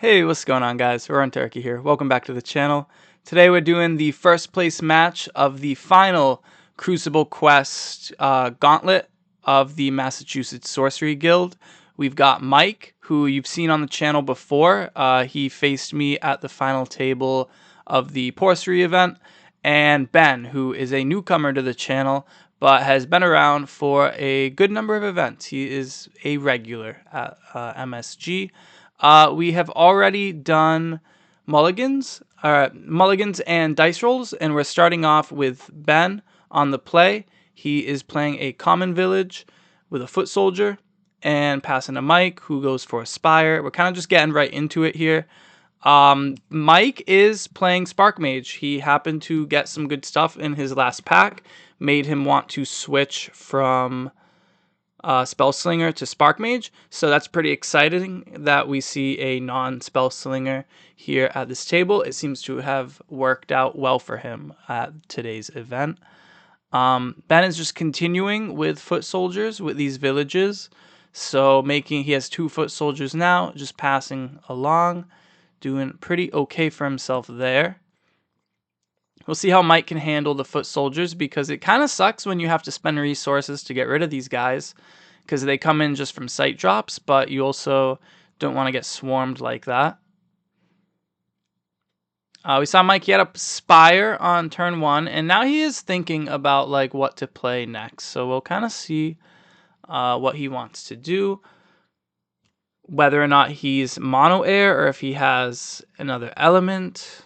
Hey, what's going on, guys? We're on Turkey here. Welcome back to the channel. Today we're doing the first place match of the final Crucible Quest gauntlet of the Massachusetts Sorcery Guild. We've got Mike, who you've seen on the channel before. He faced me at the final table of the Porcery event. And Ben, who is a newcomer to the channel, but has been around for a good number of events. He is a regular at MSG. We have already done mulligans and dice rolls, and we're starting off with Ben on the play. He is playing a common village with a foot soldier and passing to Mike, who goes for a spire. We're kind of just getting right into it here. Mike is playing Sparkmage. He happened to get some good stuff in his last pack, made him want to switch from Spellslinger to Sparkmage, so that's pretty exciting that we see a non-Spellslinger here at this table. It seems to have worked out well for him at today's event. Ben is just continuing with foot soldiers with these villages, so he has 2 foot soldiers now, just passing along, doing pretty okay for himself there. We'll see how Mike can handle the foot soldiers, because it kind of sucks when you have to spend resources to get rid of these guys, because they come in just from sight drops, but you also don't want to get swarmed like that. We saw Mike, he had a spire on turn 1, and now he is thinking about like what to play next. So we'll kind of see what he wants to do, whether or not he's mono air or if he has another element.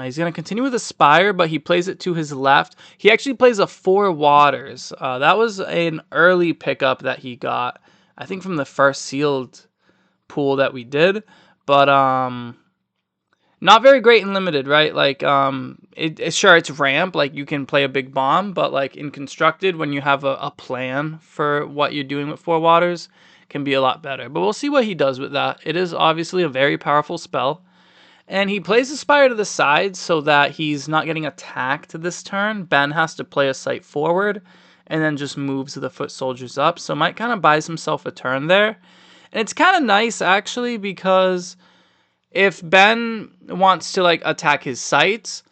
He's going to continue with a spire, but he plays it to his left. He actually plays a 4 waters. That was an early pickup that he got, I think, from the first sealed pool that we did. But not very great in limited, right? Like, sure, it's ramp. Like, you can play a big bomb, but like in constructed, when you have a plan for what you're doing with 4 waters, can be a lot better. But we'll see what he does with that. It is obviously a very powerful spell. And he plays the spire to the side so that he's not getting attacked this turn. Ben has to play a sight forward and then just moves the foot soldiers up. So Mike kind of buys himself a turn there. And it's kind of nice, actually, because if Ben wants to like attack his sights,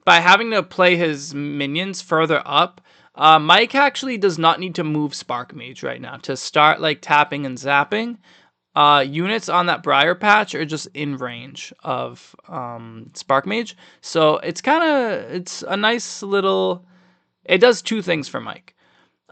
by having to play his minions further up, Mike actually does not need to move Sparkmage right now to start like tapping and zapping. Units on that Briar Patch are just in range of Sparkmage. So it's a nice little, it does 2 things for Mike.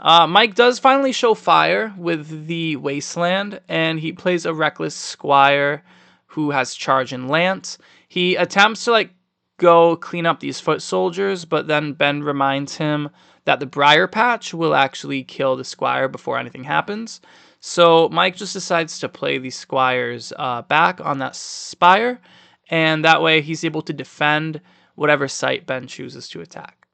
Mike does finally show fire with the Wasteland, and he plays a Reckless Squire who has charge and lance. He attempts to like go clean up these foot soldiers, but then Ben reminds him that the Briar Patch will actually kill the Squire before anything happens. So Mike just decides to play these squires back on that spire, and that way he's able to defend whatever site Ben chooses to attack.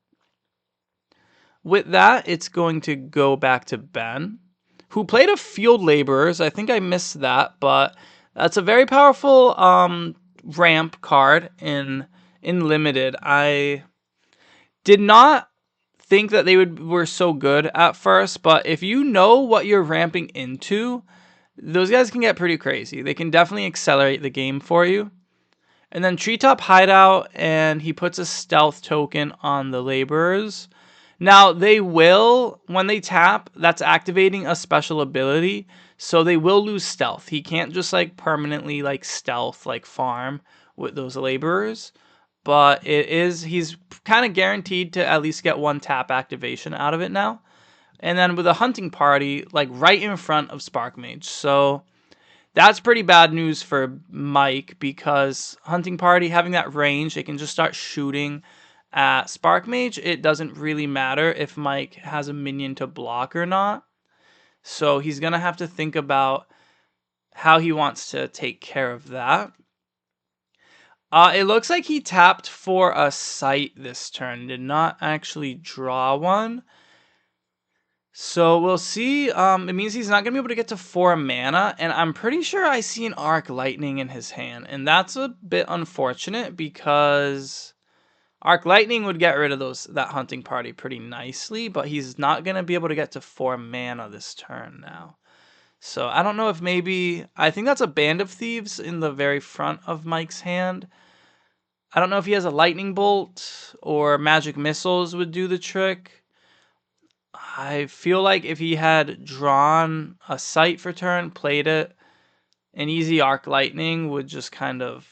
With that, it's going to go back to Ben, who played a Field Laborers. I think I missed that, but that's a very powerful ramp card in Limited. I did not think that they were so good at first, but if you know what you're ramping into, those guys can get pretty crazy. They can definitely accelerate the game for you. And then Treetop Hideout, and he puts a stealth token on the laborers. Now they will, when they tap, that's activating a special ability, so they will lose stealth. He can't just like permanently like stealth like farm with those laborers. But he's kind of guaranteed to at least get 1 tap activation out of it now. And then with a hunting party, like right in front of Sparkmage. So that's pretty bad news for Mike, because hunting party, having that range, they can just start shooting at Sparkmage. It doesn't really matter if Mike has a minion to block or not. So he's going to have to think about how he wants to take care of that. It looks like he tapped for a sight this turn, did not actually draw one. So we'll see. It means he's not going to be able to get to 4 mana, and I'm pretty sure I see an Arc Lightning in his hand, and that's a bit unfortunate, because Arc Lightning would get rid of that hunting party pretty nicely, but he's not going to be able to get to 4 mana this turn now. So I don't know if maybe, I think that's a Band of Thieves in the very front of Mike's hand. I don't know if he has a lightning bolt or magic missiles would do the trick. I feel like if he had drawn a sight for turn, played it, an easy arc lightning would just kind of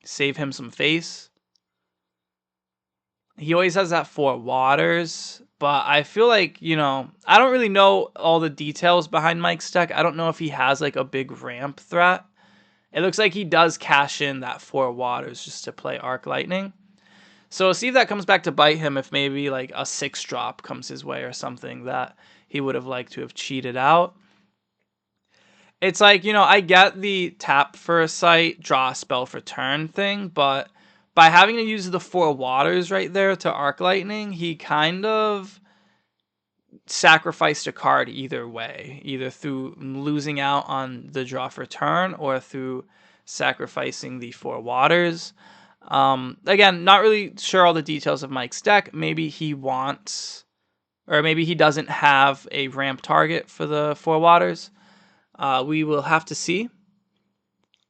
save him some face. He always has that 4 waters, but I feel like, I don't really know all the details behind Mike's deck. I don't know if he has like a big ramp threat. It looks like he does cash in that 4 waters just to play Arc Lightning. So we'll see if that comes back to bite him, if maybe like a 6-drop comes his way or something that he would have liked to have cheated out. It's like, I get the tap for a sight, draw a spell for turn thing, but by having to use the 4 waters right there to Arc Lightning, he kind of sacrificed a card either way, either through losing out on the draw for turn or through sacrificing the 4 waters. Again, not really sure all the details of Mike's deck. Maybe he wants, or maybe he doesn't have a ramp target for the 4 waters. We will have to see.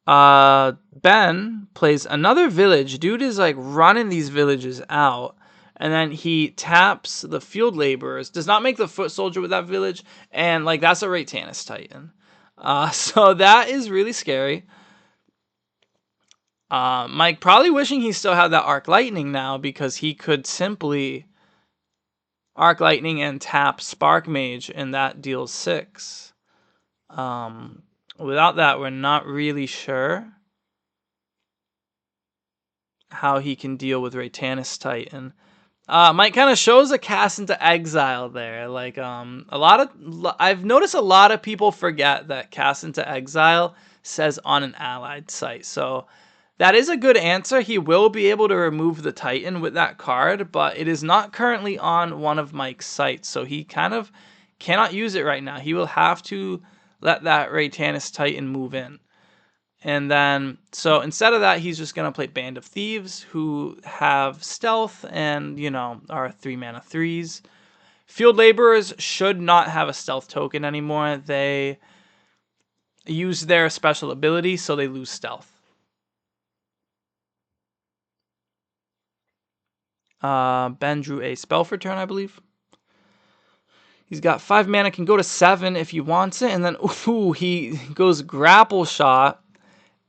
Ben plays another village. Dude is like running these villages out. And then he taps the field laborers. Does not make the foot soldier with that village. And like that's a Raytanis Titan. So that is really scary. Mike probably wishing he still had that Arc Lightning now, because he could simply Arc Lightning and tap Sparkmage, and that deals 6. Without that, we're not really sure how he can deal with Raytanis Titan. Mike kind of shows a cast into exile there. Like I've noticed a lot of people forget that cast into exile says on an allied site. So that is a good answer. He will be able to remove the Titan with that card, but it is not currently on one of Mike's sites, so he kind of cannot use it right now. He will have to let that Raytanis Titan move in. And then, so instead of that, he's just going to play Band of Thieves, who have stealth and, are 3-mana 3s. Field Laborers should not have a stealth token anymore. They use their special ability, so they lose stealth. Ben drew a spell for turn, I believe. He's got 5 mana, can go to 7 if he wants it, and then he goes Grapple Shot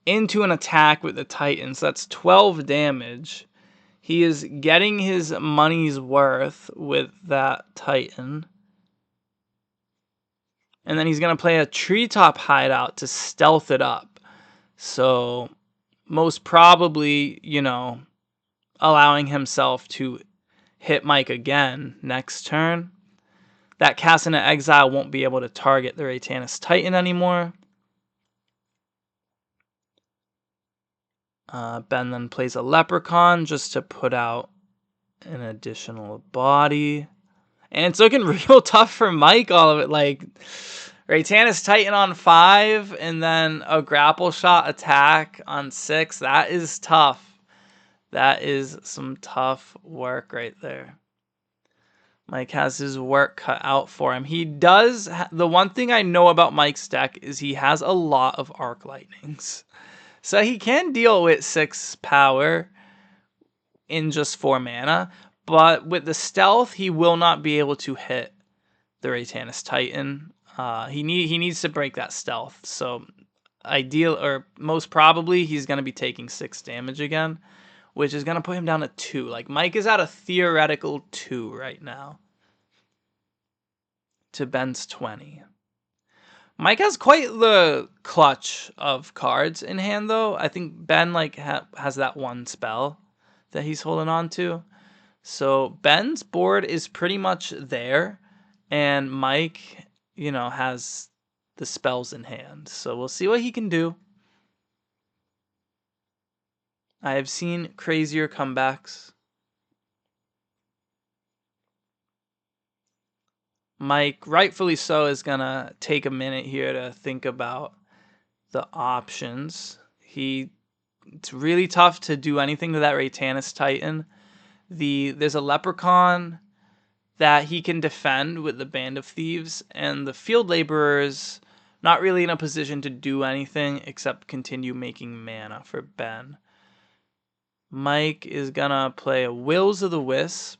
into an attack with the Titan. So that's 12 damage. He is getting his money's worth with that Titan. And then he's going to play a Treetop Hideout to stealth it up. So most probably, allowing himself to hit Mike again next turn. That Cast into Exile won't be able to target the Raytanis Titan anymore. Ben then plays a Leprechaun just to put out an additional body. And it's looking real tough for Mike, all of it. Like, Raytanis Titan on 5, and then a Grapple Shot attack on 6. That is tough. That is some tough work right there. Mike has his work cut out for him. He does, the one thing I know about Mike's deck is he has a lot of Arc Lightnings. So he can deal with 6 power in just 4 mana. But with the stealth, he will not be able to hit the Raytanis Titan. He needs to break that stealth. So ideal, or most probably, he's going to be taking 6 damage again, which is going to put him down to 2. Like, Mike is at a theoretical 2 right now to Ben's 20. Mike has quite the clutch of cards in hand, though. I think Ben has that one spell that he's holding on to. So Ben's board is pretty much there, and Mike, has the spells in hand. So we'll see what he can do. I have seen crazier comebacks. Mike, rightfully so, is going to take a minute here to think about the options. It's really tough to do anything to that Raytanis Titan. There's a Leprechaun that he can defend with the Band of Thieves, and the Field Laborers not really in a position to do anything except continue making mana for Ben. Mike is gonna play a Wills of the Wisp,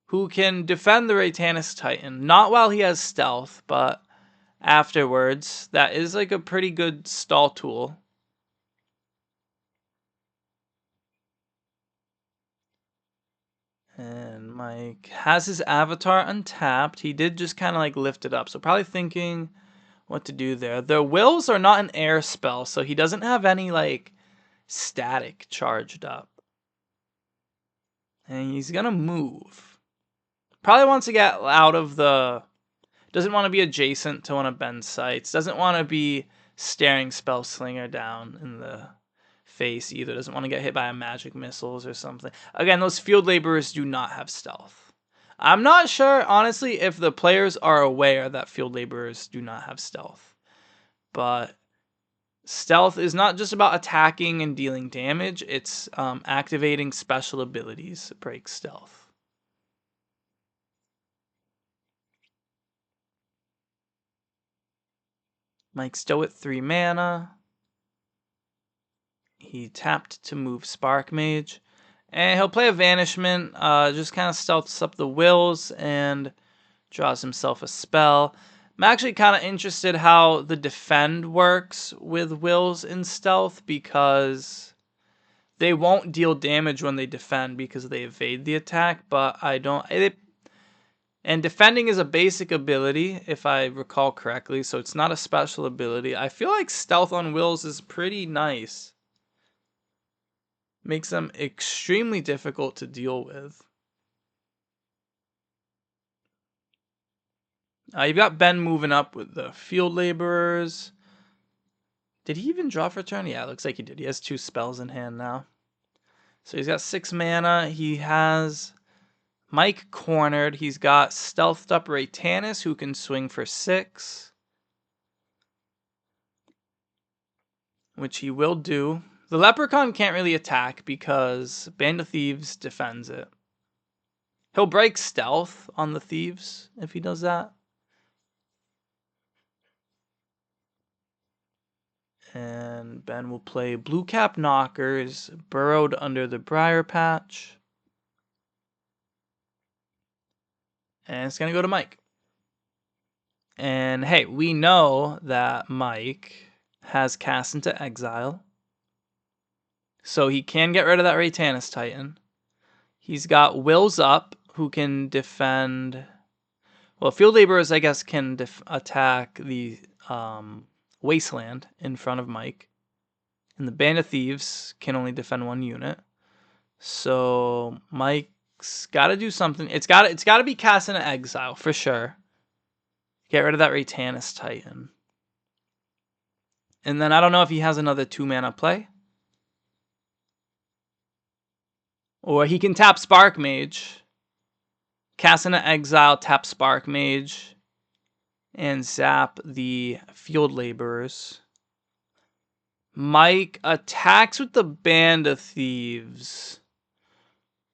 who can defend the Raytanis Titan, not while he has stealth, but afterwards. That is like a pretty good stall tool. And Mike has his avatar untapped. He did just kind of like lift it up, so probably thinking what to do there. The Wills are not an air spell, so he doesn't have any like static charged up. And he's gonna move. Probably wants to get out of the... Doesn't want to be adjacent to one of Ben's sites. Doesn't want to be staring Spell Slinger down in the face either. Doesn't want to get hit by a magic missiles or something. Again, those Field Laborers do not have stealth. I'm not sure, honestly, if the players are aware that Field Laborers do not have stealth. But stealth is not just about attacking and dealing damage. It's activating special abilities to break stealth. Mike's still at 3 mana. He tapped to move Sparkmage. And he'll play a Vanishment, just kind of stealths up the Wills and draws himself a spell. I'm actually kind of interested how the defend works with Wills in stealth, because they won't deal damage when they defend because they evade the attack, but I don't... And defending is a basic ability, if I recall correctly, so it's not a special ability. I feel like stealth on Wills is pretty nice. Makes them extremely difficult to deal with. You've got Ben moving up with the Field Laborers. Did he even draw for a turn? Yeah, it looks like he did. He has 2 spells in hand now. So he's got 6 mana. He has Mike cornered. He's got stealthed up Raytanis, who can swing for 6. Which he will do. The Leprechaun can't really attack because Band of Thieves defends it. He'll break stealth on the Thieves if he does that. And Ben will play Blue Cap Knockers, burrowed under the Briar Patch. And it's going to go to Mike. And hey, we know that Mike has Cast into Exile. So he can get rid of that Raytanis Titan. He's got Wills up, who can defend... Well, Field Laborers, I guess, can attack the Wasteland in front of Mike. And the Band of Thieves can only defend 1 unit. So Mike's got to do something. It's got to be Cast into Exile, for sure. Get rid of that Raytanis Titan. And then I don't know if he has another 2-mana play. Or he can tap Sparkmage. Cast into Exile, tap Sparkmage. And zap the Field Laborers. Mike attacks with the Band of Thieves.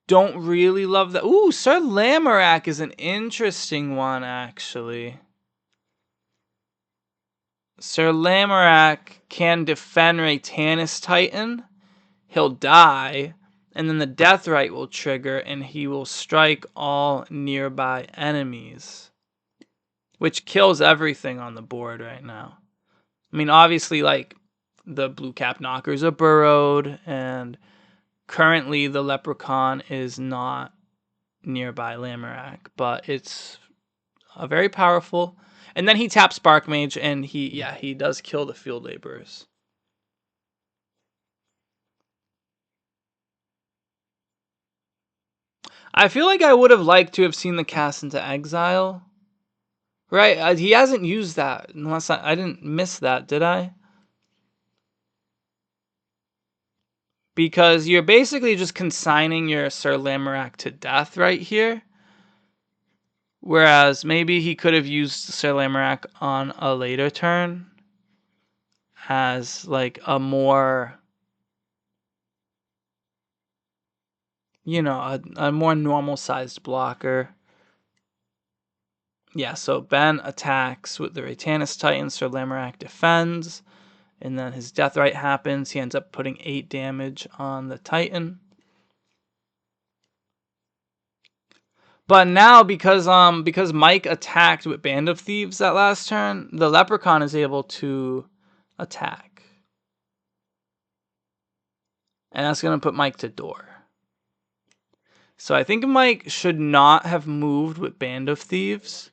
Don't really love that. Ooh, Sir Lamorak is an interesting one, actually. Sir Lamorak can defend Raytanis Titan. He'll die. And then the Deathrite will trigger, and he will strike all nearby enemies. Which kills everything on the board right now. I mean, obviously, like, the Blue Cap Knockers are burrowed, and currently the Leprechaun is not nearby Lamorak, but it's a very powerful... And then he taps Sparkmage, and he does kill the Field Laborers. I feel like I would have liked to have seen the Cast into Exile. Right? He hasn't used that, unless I didn't miss that, did I? Because you're basically just consigning your Sir Lamorak to death right here. Whereas maybe he could have used Sir Lamorak on a later turn as like a more... you know, a more normal sized blocker. Yeah, so Ben attacks with the Raytanis Titan, Sir Lamorak defends, and then his Deathrite happens. He ends up putting 8 damage on the Titan. But now, because Mike attacked with Band of Thieves that last turn, the Leprechaun is able to attack. And that's going to put Mike to door. So I think Mike should not have moved with Band of Thieves.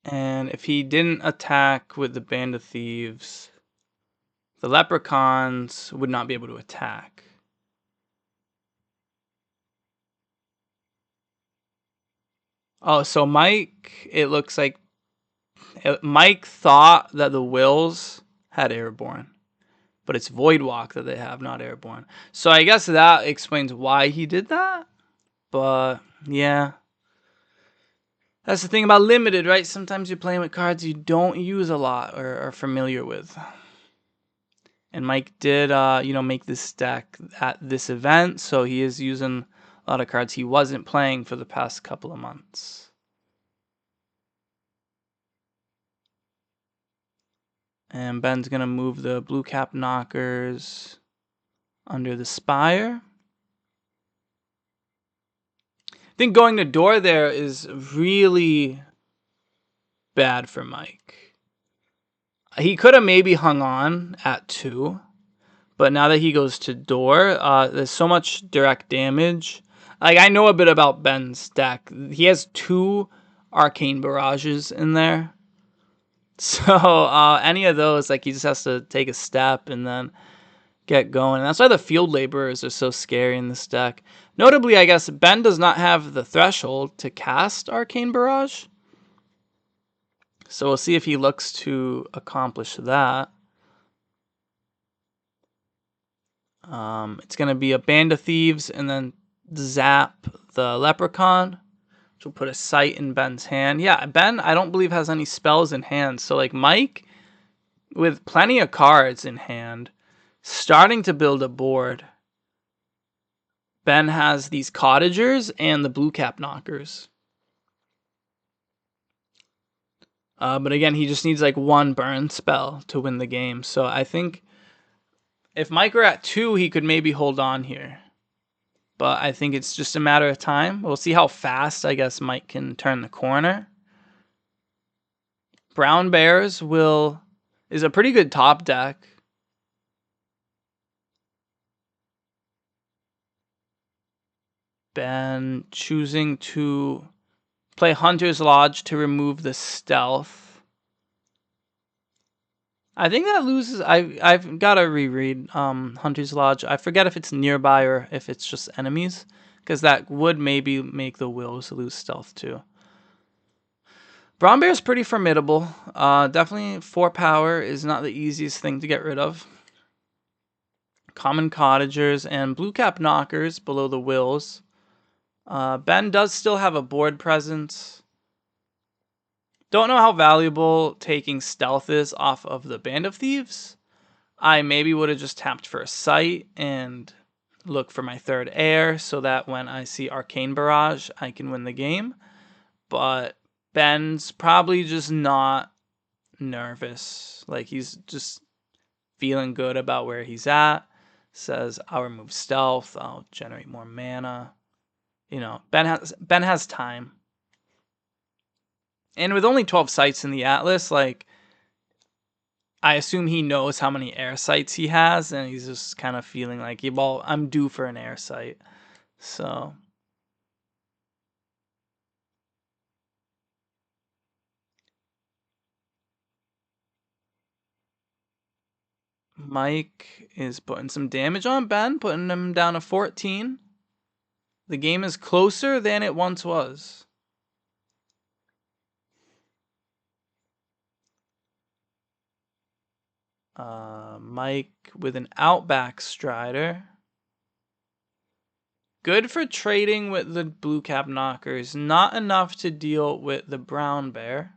And if he didn't attack with the Band of Thieves, the Leprechauns would not be able to attack. Oh, so Mike, it looks like Mike thought that the Wills had Airborne, but it's Voidwalk that they have, not Airborne. So I guess that explains why he did that. But yeah, that's the thing about limited, right? Sometimes you're playing with cards you don't use a lot or are familiar with. And Mike did, make this deck at this event, so he is using a lot of cards he wasn't playing for the past couple of months. And Ben's going to move the blue cap knockers under the spire. I think going to door there is really bad for Mike. He could have maybe hung on at 2, but now that he goes to door, there's so much direct damage. Like, I know a bit about Ben's deck. He has 2 Arcane Barrages in there. So any of those, like, he just has to take a step and then get going. And that's why the Field Laborers are so scary in this deck. Notably, I guess, Ben does not have the threshold to cast Arcane Barrage. So we'll see if he looks to accomplish that. It's going to be a Band of Thieves and then zap the Leprechaun, which will put a sight in Ben's hand. Yeah, Ben, I don't believe has any spells in hand. So like Mike, with plenty of cards in hand, starting to build a board. Ben has these Cottagers and the blue cap knockers. But again, he just needs like 1 burn spell to win the game. So I think if Mike were at 2, he could maybe hold on here. But I think it's just a matter of time. We'll see how fast, I guess, Mike can turn the corner. Brown Bears is a pretty good top deck. Ben choosing to play Hunter's Lodge to remove the stealth. I think that loses. I've got to reread Hunter's Lodge. I forget if it's nearby or if it's just enemies, because that would maybe make the Wills lose stealth too. Brown Bear is pretty formidable. Definitely 4 power is not the easiest thing to get rid of. Common Cottagers and blue cap knockers below the Wills. Ben does still have a board presence. Don't know how valuable taking stealth is off of the Band of Thieves. I maybe would have just tapped for a sight and look for my 3rd air so that when I see Arcane Barrage, I can win the game. But Ben's probably just not nervous. Like, he's just feeling good about where he's at. Says, I'll remove stealth. I'll generate more mana. You know, Ben has time. And with only 12 sites in the Atlas, like, I assume he knows how many air sites he has, and he's just kind of feeling like, well, I'm due for an air site. So Mike is putting some damage on Ben, putting him down to 14. The game is closer than it once was. Mike with an Outback Strider. Good for trading with the blue cap knockers. Not enough to deal with the brown bear.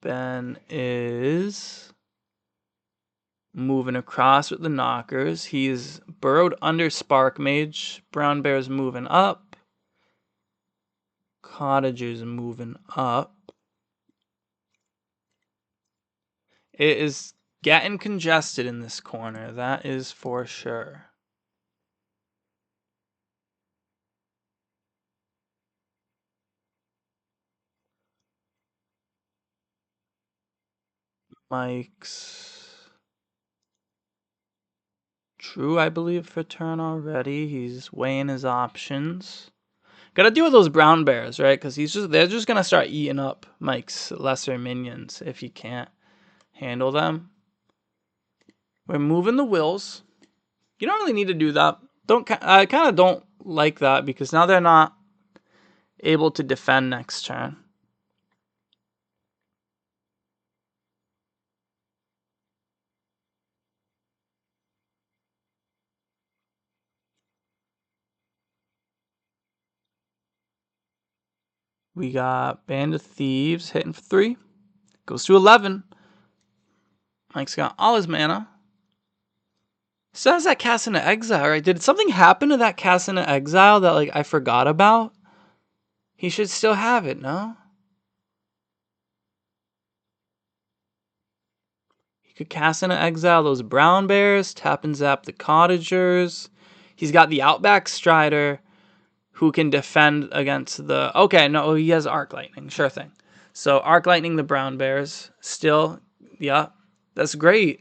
Ben is moving across with the knockers. He's burrowed under Sparkmage. Brown Bear's moving up. Cottager's moving up. It is getting congested in this corner. That is for sure. Mike's true, I believe, for turn already. He's weighing his options. Gotta deal with those brown bears, right? Because they're just gonna start eating up Mike's lesser minions if he can't handle them. We're moving the wills. You don't really need to do that. I kind of don't like that because now they're not able to defend next turn. We got Band of Thieves hitting for 3. Goes to 11. Mike's got all his mana. Still has that Cast into Exile, right? Did something happen to that Cast into Exile that like I forgot about? He should still have it, no? He could Cast into Exile those brown bears, tap and zap the cottagers. He's got the Outback Strider who can defend against the... Okay, no, he has Arc Lightning. Sure thing. So Arc Lightning the brown bears. Still, yeah, that's great.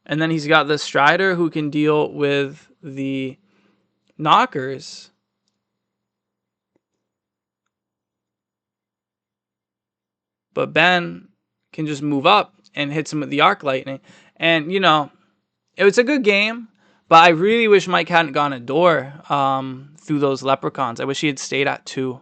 And then he's got the Strider who can deal with the knockers. But Ben can just move up and hits him with the Arc Lightning. And, you know, it was a good game. But I really wish Mike hadn't gone a door through those leprechauns. I wish he had stayed at 2.